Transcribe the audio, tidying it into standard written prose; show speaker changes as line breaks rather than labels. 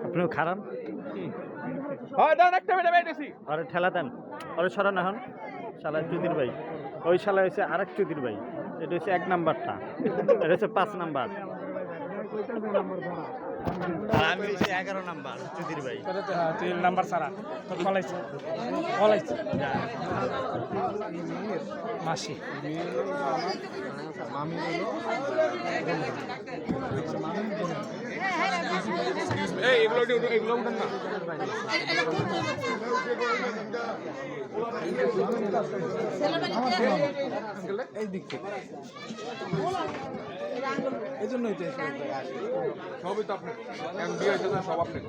আপনিও খারান আরে ঠেলা দেন আরে সরান এখন শালা চুদির ভাই ওই শালা হচ্ছে আরেক চুদির ভাই এটা হচ্ছে 1 নাম্বারটা এটা হচ্ছে 5 নাম্বার আর আমি হচ্ছে 11 নাম্বার চুদির ভাই
3 নাম্বার ছাড়া তো কলাইছে কলাইছে মাসি মামি এই এগুলো উঠেন না এই দিক থেকে এই জন্যই তো সবই তো আপনি বিয়ে হয়েছে সব আপনি